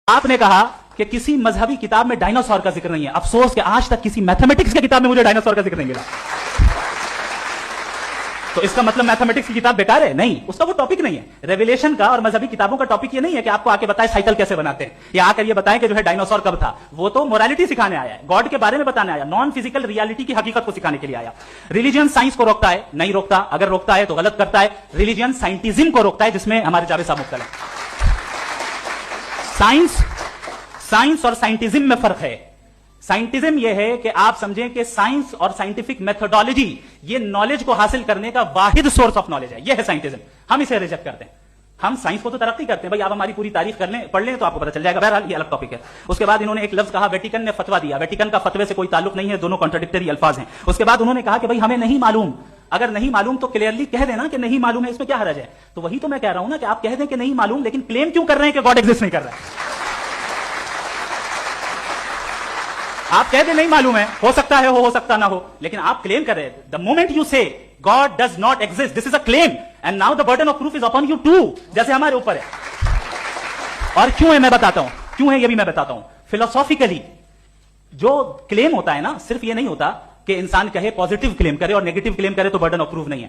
آپ نے کہا کہ کسی مذہبی کتاب میں ڈائناسور کا ذکر نہیں ہے. افسوس کہ آج تک کسی میتھمیٹکس کی کتاب میں مجھے ڈائناسور کا ذکر نہیں ملا. تو اس کا مطلب میتھمیٹکس کی کتاب بیکار ہے؟ نہیں, اس کا وہ ٹاپک نہیں ہے. ریویلیشن کا اور مذہبی کتابوں کا ٹاپک یہ نہیں ہے کہ آپ کو آ کے بتائیں سائیکل کیسے بناتے ہیں, یا آ کر یہ بتائیں کہ جو ہے ڈائناسور کب تھا. وہ تو مورالٹی سکھانے آیا ہے, گاڈ کے بارے میں بتانے آیا, نان فزیکل ریالٹی کی حقیقت کو سکھانے کے لیے آیا. ریلیجن سائنس کو روکتا ہے؟ نہیں روکتا. اگر روکتا ہے تو غلط کرتا ہے. ریلیجن سائنٹزم کو روکتا ہے, جس میں ہمارے جاوید صاحب مبتلا ہے. سائنس اور سائنٹزم میں فرق ہے. سائنٹزم یہ ہے کہ آپ سمجھیں کہ سائنس اور سائنٹیفک میتھڈالوجی یہ نالج کو حاصل کرنے کا واحد سورس آف نالج ہے. یہ ہے سائنٹزم. ہم اسے ریجیکٹ کرتے ہیں. ہم سائنس کو تو ترقی کرتے ہیں, بھائی آپ ہماری پوری تاریخ کر لیں, پڑھ لیں تو آپ کو پتہ چل جائے گا. بہرحال یہ الگ ٹاپک ہے. اس کے بعد انہوں نے ایک لفظ کہا, ویٹیکن نے فتوا دیا. ویٹیکن کا فتوے سے کوئی تعلق نہیں ہے, دونوں کانٹراڈکٹری الفاظ ہیں. اس کے بعد انہوں نے کہا کہ بھائی ہمیں نہیں معلوم. اگر نہیں معلوم تو کلیئرلی کہہ دینا کہ نہیں معلوم ہے, اس میں کیا حرج ہے. تو وہی تو میں کہہ رہا ہوں نا کہ آپ کہہ دیں کہ نہیں معلوم, لیکن کلیم کیوں کر رہے ہیں کہ گاڈ ایگزسٹ نہیں کر رہا ہے. آپ کہہ دیں نہیں معلوم ہے, ہو سکتا ہے ہو سکتا نہ ہو, لیکن آپ کلیم کر رہے ہیں. The moment you say God does not exist, this is a claim, and now the burden of proof is upon you too, جیسے ہمارے اوپر ہے. اور کیوں ہے میں بتاتا ہوں, کیوں ہے یہ بھی میں بتاتا ہوں. فلسافیکلی جو کلیم ہوتا ہے نا, صرف یہ نہیں ہوتا کہ انسان کہے پازیٹو کلیم کرے اور نیگیٹو کلیم کرے تو برڈن آف پروف نہیں ہے.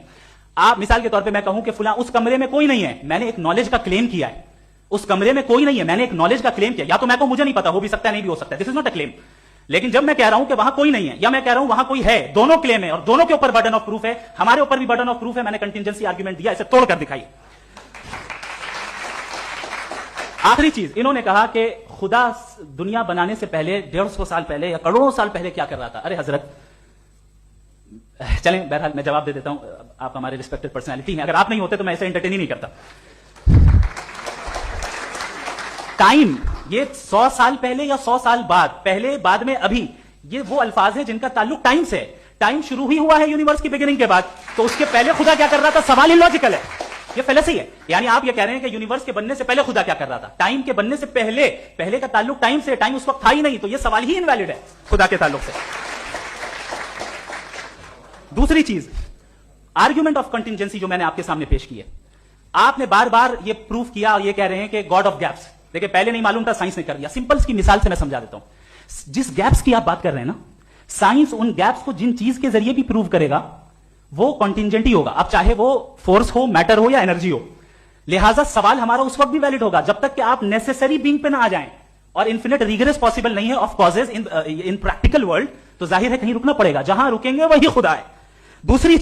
آپ مثال کے طور پہ میں کہوں کہ فلاں اس کمرے میں کوئی نہیں ہے, میں نے ایک نالج کا کلیم کیا ہے. اس کمرے میں کوئی نہیں ہے, میں نے ایک نالج کا کلیم کیا. یا تو میں کہوں مجھے نہیں پتا, ہو بھی سکتا ہے نہیں بھی ہو سکتا ہے, دس از ناٹ اے کلیم. لیکن جب میں کہہ رہا ہوں کہ وہاں کوئی نہیں ہے, یا میں کہہ رہا ہوں وہاں کوئی ہے, دونوں کلیم ہے اور دونوں کے اوپر برڈن آف پروف ہے. ہمارے اوپر بھی برڈن آف پروف ہے. میں نے کنٹینجنسی آرگومنٹ دیا, اسے توڑ کر دکھائی. آخری چیز, انہوں نے کہا کہ خدا دنیا بنانے سے پہلے 150 سال پہلے یا کروڑوں سال پہلے کیا کر رہا تھا. ارے حضرت, چلیں بہرحال میں جواب دے دیتا ہوں. آپ ہمارے ریسپیکٹڈ پرسنالٹی ہیں, اگر آپ نہیں ہوتے تو میں ایسے انٹرٹین ہی نہیں کرتا. ٹائم, یہ 100 سال پہلے یا 100 سال بعد, پہلے بعد میں ابھی, یہ وہ الفاظ ہیں جن کا تعلق ٹائم سے ہے. ٹائم شروع ہی ہوا ہے یونیورس کی بگننگ کے بعد, تو اس کے پہلے خدا کیا کر رہا تھا, سوال اللاجیکل ہے. یہ فلسفی ہے. یعنی آپ یہ کہہ رہے ہیں کہ یونیورس کے بننے سے پہلے خدا کیا کر رہا تھا. ٹائم کے بننے سے پہلے کا تعلق ٹائم سے, ٹائم اس وقت تھا ہی نہیں, تو یہ سوال ہی انویلڈ ہے خدا کے تعلق سے. دوسری چیز, آرگومنٹ آف کنٹینجنسی جو میں نے آپ کے سامنے پیش کی ہے, آپ نے بار بار یہ پروف کیا اور یہ کہہ رہے ہیں کہ گاڈ آف گیپس. دیکھیں, پہلے نہیں معلوم تھا, سائنس نے کر دیا. سمپل کی مثال سے میں سمجھا دیتا ہوں. جس گیپس کی آپ بات کر رہے ہیں نا, سائنس ان گیپس کو جن چیز کے ذریعے بھی پروو کرے گا وہ کنٹینجنٹ ہی ہوگا. اب چاہے وہ فورس ہو, میٹر ہو یا انرجی ہو. لہٰذا سوال ہمارا اس وقت بھی ویلڈ ہوگا جب تک کہ آپ نیسیسری بینگ پہ نہ آ جائیں, اور انفینٹ ریگریس پاسبل نہیں ہے of causes in practical world. تو ظاہر ہے کہیں رکنا پڑے گا, جہاں رکیں گے وہی خدا ہے. دوسری